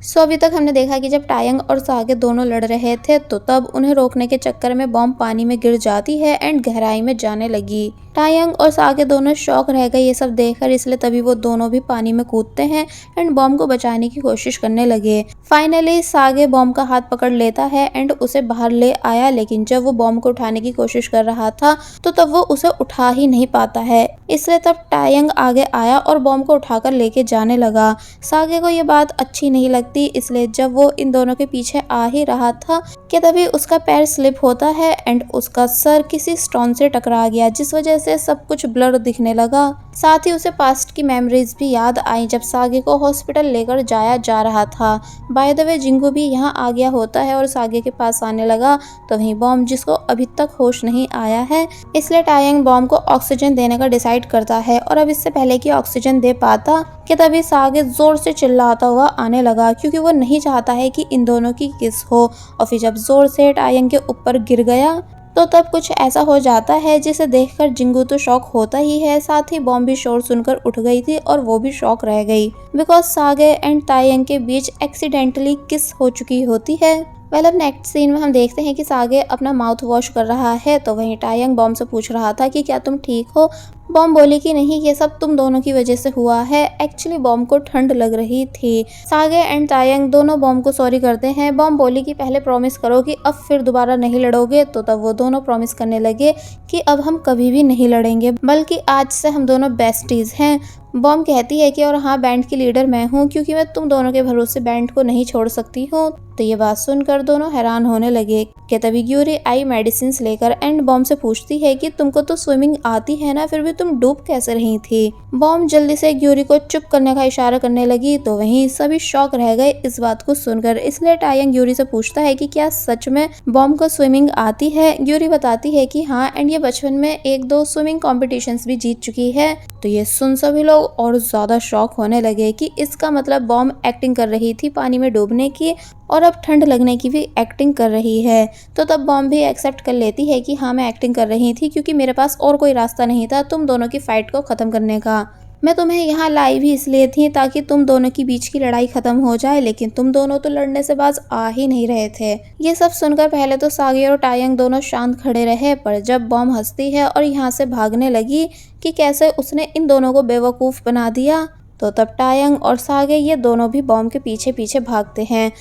अभी तक हमने देखा कि जब टायंग और सागे दोनों लड़ रहे थे तो तब उन्हें रोकने के चक्कर में बॉम्ब पानी में गिर जाती है एंड गहराई में जाने लगी। टायंग और सागे दोनों शॉक रह गए ये सब देखकर, इसलिए तभी वो दोनों भी पानी में कूदते हैं एंड बॉम्ब को बचाने की कोशिश करने लगे। फाइनली सागे बॉम्ब का हाथ पकड़ लेता है एंड उसे बाहर ले आया, लेकिन जब वो बॉम्ब को उठाने की कोशिश कर रहा था तो तब वो उसे उठा ही नहीं पाता है। इसलिए तब टायंग आगे आया और बॉम्ब को उठाकर लेके जाने लगा। सागे को ये बात अच्छी नहीं लगती, इसलिए जब वो इन दोनों के पीछे आ ही रहा था कि तभी उसका पैर स्लिप होता है एंड उसका सर किसी स्टोन से टकरा गया, जिस वजह से सब कुछ ब्लर दिखने लगा। साथ ही उसे पास्ट की मेमोरीज भी याद आई जब सागे को हॉस्पिटल लेकर जाया जा रहा था। बाय द वे जिंगू भी यहाँ आ गया होता है और सागे के पास आने लगा, तो वहीं बॉम्ब जिसको अभी तक होश नहीं आया है, इसलिए टायंग बॉम्ब को ऑक्सीजन देने का डिसाइड करता है। और अब इससे पहले कि ऑक्सीजन दे पाता कि तभी सागे जोर से चिल्लाता हुआ आने लगा, क्योंकि वो नहीं चाहता है कि इन दोनों की किस हो। और फिर जब जोर से टायंग के ऊपर गिर गया तो तब कुछ ऐसा हो जाता है जिसे देखकर जिंगू तो शॉक होता ही है, साथ ही बॉम्ब भी शोर सुनकर उठ गई थी और वो भी शॉक रह गई, बिकॉज सागे एंड टायंग के बीच एक्सीडेंटली किस हो चुकी होती है। अब नेक्स्ट सीन में हम देखते हैं कि सागे अपना माउथ वॉश कर रहा है, तो वहीं टायंग बॉम्ब से पूछ रहा था कि क्या तुम ठीक हो। बॉम्ब बोली कि नहीं, ये सब तुम दोनों की वजह से हुआ है, एक्चुअली बॉम्ब को ठंड लग रही थी। सागे एंड टायंग दोनों बॉम्ब को सॉरी करते हैं। बॉम्ब बोली कि पहले प्रॉमिस करो कि अब फिर दोबारा नहीं लड़ोगे, तो तब वो दोनों प्रॉमिस करने लगे कि अब हम कभी भी नहीं लड़ेंगे, बल्कि आज से हम दोनों बेस्टीज हैं। बॉम्ब कहती है कि और हाँ, बैंड की लीडर मैं हूँ, क्योंकि मैं तुम दोनों के भरोसे बैंड को नहीं छोड़ सकती हूँ। तो ये बात सुनकर दोनों हैरान होने लगे कि तभी ग्यूरी आई मेडिसिन लेकर एंड बॉम्ब से पूछती है कि तुमको तो स्विमिंग आती है ना, फिर भी तुम डूब कैसे रही थी। बॉम्ब जल्दी से ग्यूरी को चुप करने का इशारा करने लगी, तो वहीं सभी शॉक रह गए इस बात को सुनकर। इसलिए टायंग ग्यूरी से पूछता है कि क्या सच में बॉम्ब को स्विमिंग आती है। ग्यूरी बताती है कि हाँ, एंड ये बचपन में 1-2 स्विमिंग कॉम्पिटिशन्स भी जीत चुकी है। तो ये सुन सभी लोग और ज्यादा शॉक होने लगे कि इसका मतलब बॉम्ब एक्टिंग कर रही थी पानी में डूबने की, और अब ठंड लगने की भी एक्टिंग कर रही है। तो तब बॉम्ब भी एक्सेप्ट कर लेती है कि हाँ, मैं एक्टिंग कर रही थी, क्योंकि मेरे पास और कोई रास्ता नहीं था तुम दोनों की फाइट को खत्म करने का। मैं तुम्हें यहाँ लाई भी इसलिए थी ताकि तुम दोनों के बीच की लड़ाई खत्म हो जाए, लेकिन तुम दोनों तो लड़ने से बाज आ ही नहीं रहे थे। ये सब सुनकर पहले तो सागे और टायंग दोनों शांत खड़े रहे, पर जब बॉम्ब हंसती है और यहाँ से भागने लगी कि कैसे उसने इन दोनों को बेवकूफ बना दिया, तो तब टायंग और सागे ये दोनों भी बॉम्ब के पीछे पीछे भागते हैं।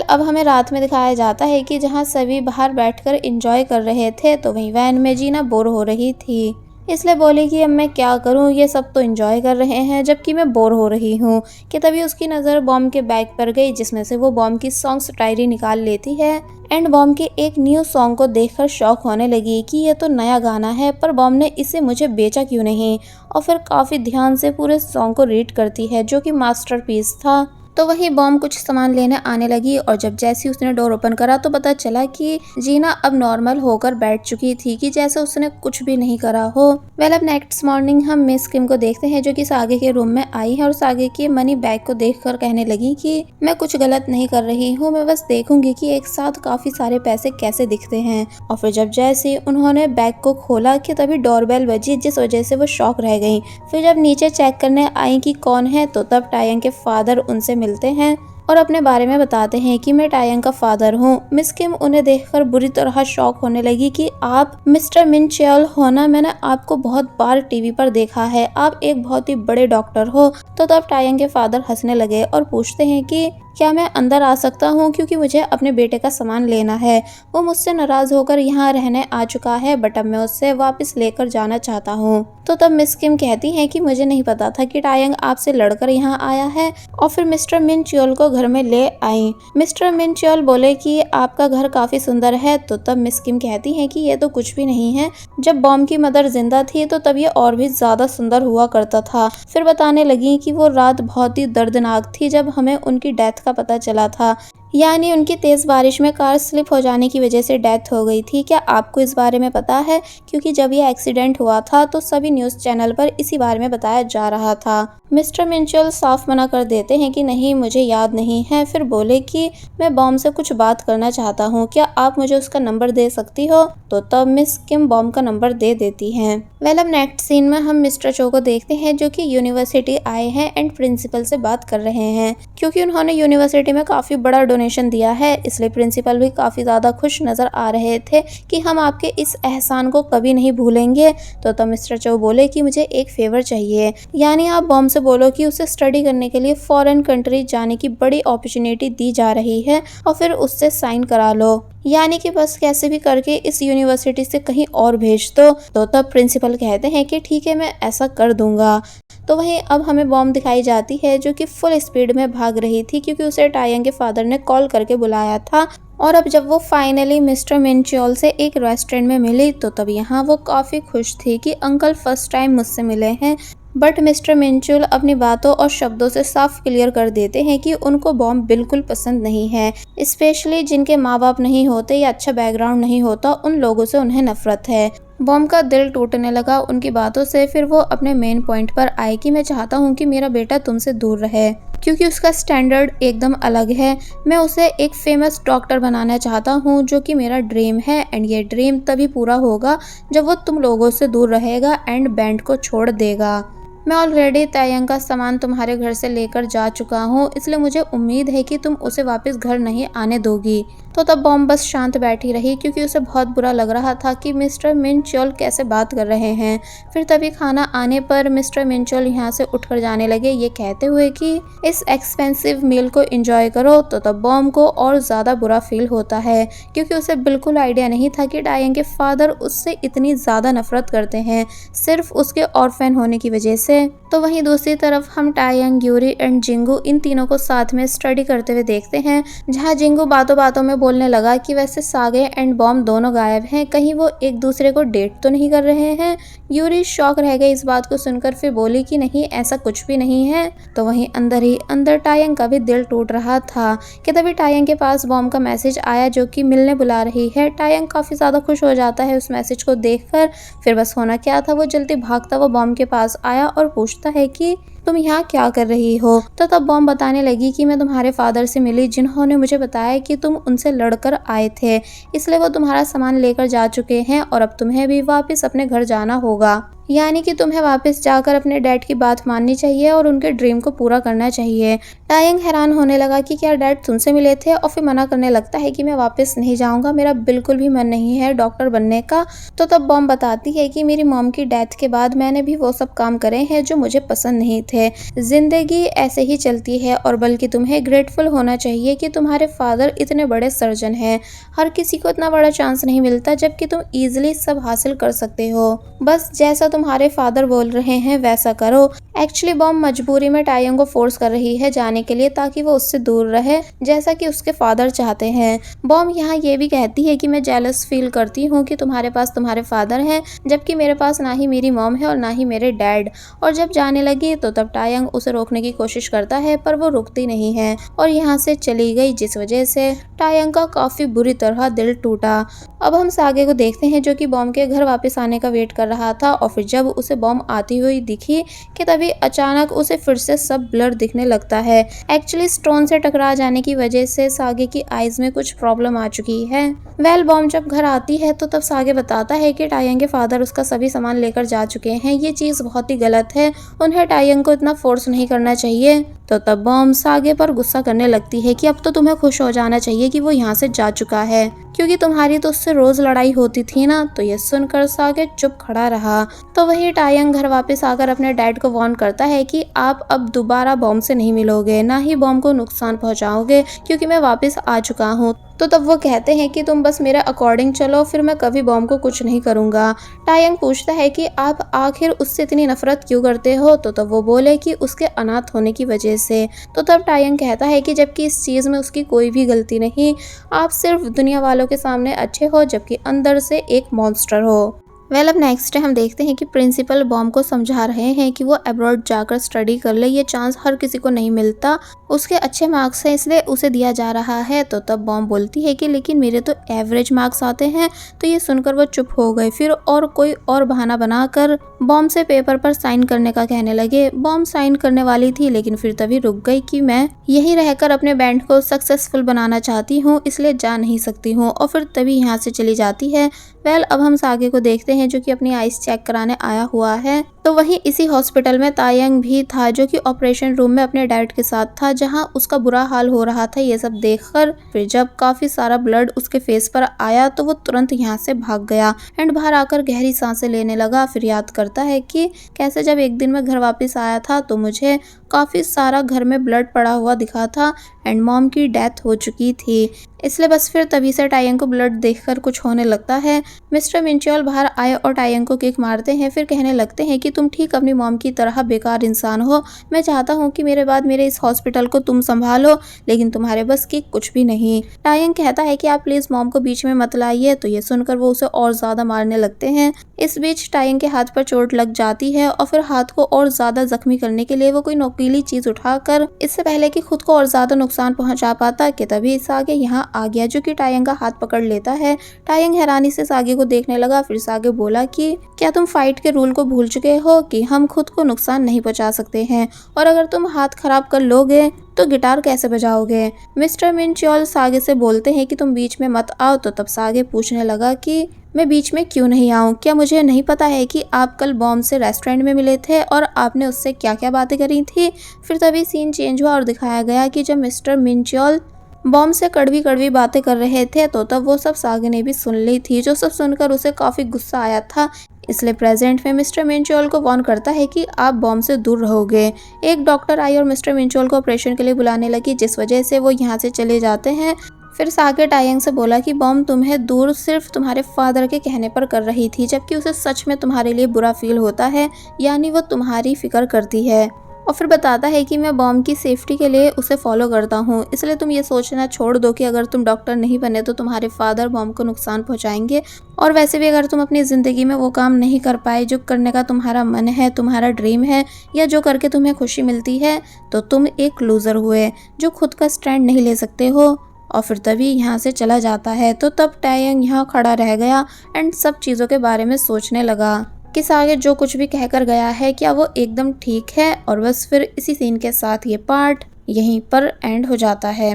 अब हमें रात में दिखाया जाता है कि जहाँ सभी बाहर बैठकर एंजॉय कर रहे थे, तो वहीं वैन में जीना बोर हो रही थी, इसलिए बोली कि अब मैं क्या करूं, ये सब तो एंजॉय कर रहे हैं जबकि मैं बोर हो रही हूं। कि तभी उसकी नज़र बॉम्ब के बैग पर गई, जिसमें से वो बॉम्ब की सॉन्ग्स डायरी निकाल लेती है एंड बॉम्ब के एक न्यू सॉन्ग को देखकर शॉक होने लगी कि ये तो नया गाना है, पर बॉम्ब ने इसे मुझे बेचा क्यों नहीं। और फिर काफ़ी ध्यान से पूरे सॉन्ग को रीड करती है, जो कि मास्टरपीस था। तो वही बॉम्ब कुछ सामान लेने आने लगी, और जब जैसे उसने डोर ओपन करा तो पता चला कि जीना अब नॉर्मल होकर बैठ चुकी थी, कि जैसे उसने कुछ भी नहीं करा हो। अब नेक्स्ट मॉर्निंग हम मिस किम को देखते हैं, जो कि सागे के रूम में आई है और सागे के मनी बैग को देखकर कहने लगी कि मैं कुछ गलत नहीं कर रही हूँ, मैं बस देखूंगी कि एक साथ काफी सारे पैसे कैसे दिखते हैं। और फिर जब जैसे उन्होंने बैग को खोला कि तभी डोरबेल बजी, जिस वजह से वो शॉक रह गई। फिर जब नीचे चेक करने आई कि कौन है, तो तब टायंग के फादर उनसे मिलते हैं और अपने बारे में बताते हैं कि मैं टायंग का फादर हूँ। मिस किम उन्हें देखकर बुरी तरह शॉक होने लगी कि आप मिस्टर मिन चेओल हो ना, मैंने आपको बहुत बार टीवी पर देखा है, आप एक बहुत ही बड़े डॉक्टर हो। तो तब टायंग के फादर हंसने लगे और पूछते हैं कि क्या मैं अंदर आ सकता हूँ, क्योंकि मुझे अपने बेटे का सामान लेना है। वो मुझसे नाराज होकर यहाँ रहने आ चुका है, बट अब मैं उससे वापस लेकर जाना चाहता हूँ। तो तब मिस किम कहती हैं कि मुझे नहीं पता था कि टायंग आपसे लड़कर यहाँ आया है, और फिर मिस्टर मिन चेओल को घर में ले आई। मिस्टर मिन चेओल बोले कि आपका घर काफी सुंदर है। तो तब मिस किम कहती हैं कि ये तो कुछ भी नहीं है, जब बॉम्ब की मदर जिंदा थी तो तब ये और भी ज्यादा सुंदर हुआ करता था। फिर बताने लगी कि वो रात बहुत ही दर्दनाक थी जब हमें उनकी डेथ का पता चला था। यानी उनकी तेज़ बारिश में कार स्लिप हो जाने की वजह से डेथ हो गई थी। क्या आपको इस बारे में पता है? क्योंकि जब ये एक्सीडेंट हुआ था तो सभी न्यूज़ चैनल पर इसी बारे में बताया जा रहा था। मिस्टर मिंचल साफ मना कर देते हैं कि नहीं, मुझे याद नहीं है। फिर बोले कि मैं बॉम से कुछ बात करना चाहता हूँ, क्या आप मुझे उसका नंबर दे सकती हो? तो तब मिस किम बॉम का नंबर दे देती हैं। वेल, अब नेक्स्ट सीन में हम मिस्टर चो को देखते हैं जो कि यूनिवर्सिटी आए हैं एंड प्रिंसिपल से बात कर रहे हैं। क्योंकि उन्होंने यूनिवर्सिटी में काफ़ी बड़ा डोनेशन दिया है, इसलिए प्रिंसिपल भी काफ़ी ज़्यादा खुश नज़र आ रहे थे कि हम आपके इस एहसान को कभी नहीं भूलेंगे। तो तब मिस्टर चो बोले कि मुझे एक फेवर चाहिए, यानी आप बॉम से बोलो कि उसे स्टडी करने के लिए फॉरेन कंट्री जाने की बड़ी अपॉर्चुनिटी दी जा रही है और फिर उससे साइन करा लो, यानी कि बस कैसे भी करके इस यूनिवर्सिटी से कहीं और भेज दो। तो तब प्रिंसिपल कहते हैं कि ठीक है, मैं ऐसा कर दूंगा। तो वहीं अब हमें बॉम दिखाई जाती है जो कि फुल स्पीड में भाग रही थी क्योंकि उसे टायंग के फादर ने कॉल करके बुलाया था। और अब जब वो फाइनली मिस्टर मिंचियोल से एक रेस्टोरेंट में मिली तो तब यहाँ वो काफ़ी खुश थी कि अंकल फर्स्ट टाइम मुझसे मिले हैं। बट मिस्टर मिंचुल अपनी बातों और शब्दों से साफ क्लियर कर देते हैं कि उनको बॉम बिल्कुल पसंद नहीं है, स्पेशली जिनके माँ बाप नहीं होते या अच्छा बैकग्राउंड नहीं होता, उन लोगों से उन्हें नफरत है। बॉम का दिल टूटने लगा उनकी बातों से। फिर वो अपने मेन पॉइंट पर आए कि मैं चाहता हूँ कि मेरा बेटा तुमसे दूर रहे क्योंकि उसका स्टैंडर्ड एकदम अलग है। मैं उसे एक फेमस डॉक्टर बनाना चाहता हूँ जो कि मेरा ड्रीम है एंड ये ड्रीम तभी पूरा होगा जब वो तुम लोगों से दूर रहेगा एंड बैंड को छोड़ देगा। मैं ऑलरेडी तायंग का सामान तुम्हारे घर से लेकर जा चुका हूँ, इसलिए मुझे उम्मीद है कि तुम उसे वापस घर नहीं आने दोगी। तो तब बॉम बस शांत बैठी रही क्योंकि उसे बहुत बुरा लग रहा था कि मिस्टर मिंचोल कैसे बात कर रहे हैं। फिर तभी खाना आने पर मिस्टर मिंचोल यहाँ से उठकर जाने लगे, ये कहते हुए कि इस एक्सपेंसिव मील को एंजॉय करो। तो तब बॉम को और ज़्यादा बुरा फील होता है क्योंकि उसे बिल्कुल आइडिया नहीं था कि टायंग के फादर उससे इतनी ज़्यादा नफरत करते हैं सिर्फ उसके ऑर्फन होने की वजह से। तो वहीं दूसरी तरफ हम टायंग, यूरी एंड जिंगू इन तीनों को साथ में स्टडी करते हुए देखते हैं, जहां जिंगू बातों बातों में बोलने लगा कि वैसे सागे एंड बॉम दोनों गायब हैं, कहीं वो एक दूसरे को डेट तो नहीं कर रहे हैं। यूरी शॉक रह गई इस बात को सुनकर, फिर बोली कि नहीं, ऐसा कुछ भी नहीं है। तो वहीं अंदर ही अंदर टायंग का भी दिल टूट रहा था कि तभी टायंग के पास बॉम का मैसेज आया जो कि मिलने बुला रही है। टायंग काफी ज्यादा खुश हो जाता है उस मैसेज को देखकर। फिर बस होना क्या था, वो जल्दी भागता हुआ बॉम के पास आया और पूछता है कि तुम यहाँ क्या कर रही हो। तो तब बॉम बताने लगी कि मैं तुम्हारे फादर से मिली, जिन्होंने मुझे बताया कि तुम उनसे लड़कर आए थे, इसलिए वो तुम्हारा सामान लेकर जा चुके हैं और अब तुम्हें भी वापस अपने घर जाना होगा, यानी कि तुम्हें वापस जाकर अपने डैड की बात माननी चाहिए और उनके ड्रीम को पूरा करना चाहिए। टायंग हैरान होने लगा कि क्या डैड तुमसे मिले थे, और फिर मना करने लगता है कि मैं वापस नहीं जाऊंगा, मेरा बिल्कुल भी मन नहीं है डॉक्टर बनने का। तो तब बॉम बताती है कि मेरी मॉम की डेथ के बाद मैंने भी वो सब काम करे हैं जो मुझे पसंद नहीं थे। जिंदगी ऐसे ही चलती है और बल्कि तुम्हें ग्रेटफुल होना चाहिए कि तुम्हारे फादर इतने बड़े सर्जन हैं। हर किसी को इतना बड़ा चांस नहीं मिलता जबकि तुम इजीली सब हासिल कर सकते हो। बस जैसा तुम्हारे फादर बोल रहे हैं वैसा करो। एक्चुअली बॉम मजबूरी में टायंग को फोर्स कर रही है जाने के लिए ताकि वो उससे दूर रहे, जैसा कि उसके फादर चाहते हैं। बॉम यहाँ ये भी कहती है कि मैं जेलस फील करती हूँ कि तुम्हारे पास तुम्हारे फादर हैं जबकि मेरे पास ना ही मेरी मॉम है और ना ही मेरे डैड। और जब जाने लगी तो तब टायंग उसे रोकने की कोशिश करता है पर वो रुकती नहीं है और यहाँ से चली गई, जिस वजह से टायंग का काफी बुरी तरह दिल टूटा। अब हम सागे को देखते हैं जो कि बॉम के घर वापस आने का वेट कर रहा था और फिर जब उसे बॉम आती हुई दिखी कि तभी अचानक उसे फिर से सब ब्लर दिखने लगता है। एक्चुअली स्टोन से टकरा जाने की वजह से सागे की आईज में कुछ प्रॉब्लम आ चुकी है। वेल, बॉम जब घर आती है तो तब सागे बताता है कि टायंग के फादर उसका सभी सामान लेकर जा चुके हैं, ये चीज बहुत ही गलत है, उन्हें टायंग को इतना फोर्स नहीं करना चाहिए। तो तब बॉम सागे पर गुस्सा करने लगती है कि अब तो तुम्हें खुश हो जाना चाहिए कि वो यहाँ से जा चुका है, क्योंकि तुम्हारी तो उससे रोज लड़ाई होती थी ना। तो ये सुनकर सागे चुप खड़ा रहा। तो वही टायंग घर वापस आकर अपने डैड को वार्न करता है कि आप अब दोबारा बॉम से नहीं मिलोगे, ना ही बॉम को नुकसान पहुंचाओगे, क्योंकि मैं वापस आ चुका हूँ। तो तब वो कहते हैं कि तुम बस मेरे अकॉर्डिंग चलो, फिर मैं कभी बॉम को कुछ नहीं करूंगा। टायंग पूछता है कि आप आखिर उससे इतनी नफरत क्यों करते हो। तो तब वो बोले कि उसके अनाथ होने की वजह से। तो तब टायंग कहता है कि जबकि इस चीज में उसकी कोई भी गलती नहीं, आप सिर्फ दुनिया वालों के सामने अच्छे हो जबकि अंदर से एक मॉन्स्टर हो। वेल अब नेक्स्ट हम देखते हैं कि प्रिंसिपल बॉम को समझा रहे हैं कि वो अब्रॉड जाकर स्टडी कर ले, ये चांस हर किसी को नहीं मिलता, उसके अच्छे मार्क्स हैं इसलिए उसे दिया जा रहा है। तो तब बॉम बोलती है कि लेकिन मेरे तो एवरेज मार्क्स आते हैं। तो ये सुनकर वो चुप हो गए, फिर और कोई और बहाना बनाकर बॉम से पेपर पर साइन करने का कहने लगे। बॉम साइन करने वाली थी लेकिन फिर तभी रुक गई कि मैं यहीं रहकर अपने बैंड को सक्सेसफुल बनाना चाहती हूँ, इसलिए जा नहीं सकती हूँ, और फिर तभी यहाँ से चली जाती है। वेल अब हम सागे को देखते हैं जो कि अपनी आइस चेक कराने आया हुआ है। तो वहीं इसी हॉस्पिटल में तायंग भी था जो कि ऑपरेशन रूम में अपने डैड के साथ था, जहां उसका बुरा हाल हो रहा था। ये सब देखकर फिर जब काफी सारा ब्लड उसके फेस पर आया तो वो तुरंत यहाँ से भाग गया एंड बाहर आकर गहरी सांसें लेने लगा। फिर याद करता है कि कैसे जब एक दिन मैं घर वापस आया था तो मुझे काफी सारा घर में ब्लड पड़ा हुआ दिखा था एंड मॉम की डेथ हो चुकी थी, इसलिए बस फिर तभी से टायंग को ब्लड देखकर कुछ होने लगता है। मिस्टर मिंचोल बाहर आए और टायंग को किक मारते हैं, फिर कहने लगते हैं कि तुम ठीक अपनी मॉम की तरह बेकार इंसान हो। मैं चाहता हूँ कि मेरे बाद मेरे इस हॉस्पिटल को तुम संभालो, लेकिन तुम्हारे बस की कुछ भी नहीं। टायंग कहता है कि आप प्लीज मॉम को बीच में मत लाइए। तो ये सुनकर वो उसे और ज्यादा मारने लगते हैं। इस बीच टायंग के हाथ पर चोट लग जाती है और फिर हाथ को और ज्यादा जख्मी करने के लिए वो कोई नोकीली चीज उठाकर इससे पहले कि खुद को और ज्यादा नुकसान पहुंचा पाता कि तभी सागे यहाँ आ गया जो कि टायंग का हाथ पकड़ लेता है। टायंग हैरानी से सागे को देखने लगा। फिर सागे बोला कि क्या तुम फाइट के रूल को भूल चुके हो कि हम खुद को नुकसान नहीं पहुंचा सकते हैं, और अगर तुम हाथ खराब कर लोगे तो गिटार कैसे बजाओगे। मिस्टर मिंचोल सागे से बोलते हैं कि तुम बीच में मत आओ। तो तब सागे पूछने लगा कि मैं बीच में क्यों नहीं आऊँ, क्या मुझे नहीं पता है कि आप कल बॉम से रेस्टोरेंट में मिले थे और आपने उससे क्या क्या बातें करी थी। फिर तभी सीन चेंज हुआ और दिखाया गया कि जब मिस्टर मिंचोल बॉम से कड़वी कड़वी बातें कर रहे थे तो तब वो सब सागे ने भी सुन ली थी, जो सब सुनकर उसे काफी गुस्सा आया था। इसलिए प्रेजेंट में मिस्टर मिंचोल को वार्न करता है कि आप बॉम से दूर रहोगे। एक डॉक्टर आई और मिस्टर मिंचोल को ऑपरेशन के लिए बुलाने लगी, जिस वजह से वो यहाँ से चले जाते हैं। फिर सागे टायंग से बोला कि बॉम तुम्हें दूर सिर्फ तुम्हारे फादर के कहने पर कर रही थी, जबकि उसे सच में तुम्हारे लिए बुरा फील होता है, यानी वो तुम्हारी फिक्र करती है। और फिर बताता है कि मैं बॉम की सेफ्टी के लिए उसे फॉलो करता हूँ, इसलिए तुम ये सोचना छोड़ दो कि अगर तुम डॉक्टर नहीं बने तो तुम्हारे फादर बॉम को नुकसान पहुँचाएंगे। और वैसे भी अगर तुम अपनी ज़िंदगी में वो काम नहीं कर पाए जो करने का तुम्हारा मन है, तुम्हारा ड्रीम है, या जो करके तुम्हें खुशी मिलती है, तो तुम एक लूज़र हुए जो खुद का स्टैंड नहीं ले सकते हो। और फिर तभी यहाँ से चला जाता है। तो तब टायंग यहाँ खड़ा रह गया एंड सब चीज़ों के बारे में सोचने लगा कि सागे जो कुछ भी कहकर गया है क्या वो एकदम ठीक है। और बस फिर इसी सीन के साथ ये पार्ट यहीं पर एंड हो जाता है।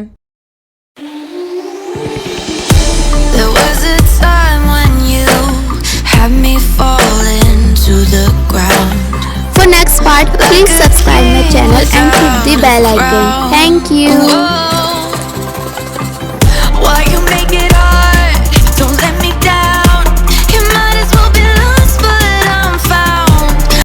There was a time when you had me falling to the ground. For next part, please subscribe my channel and hit the bell icon. Thank you.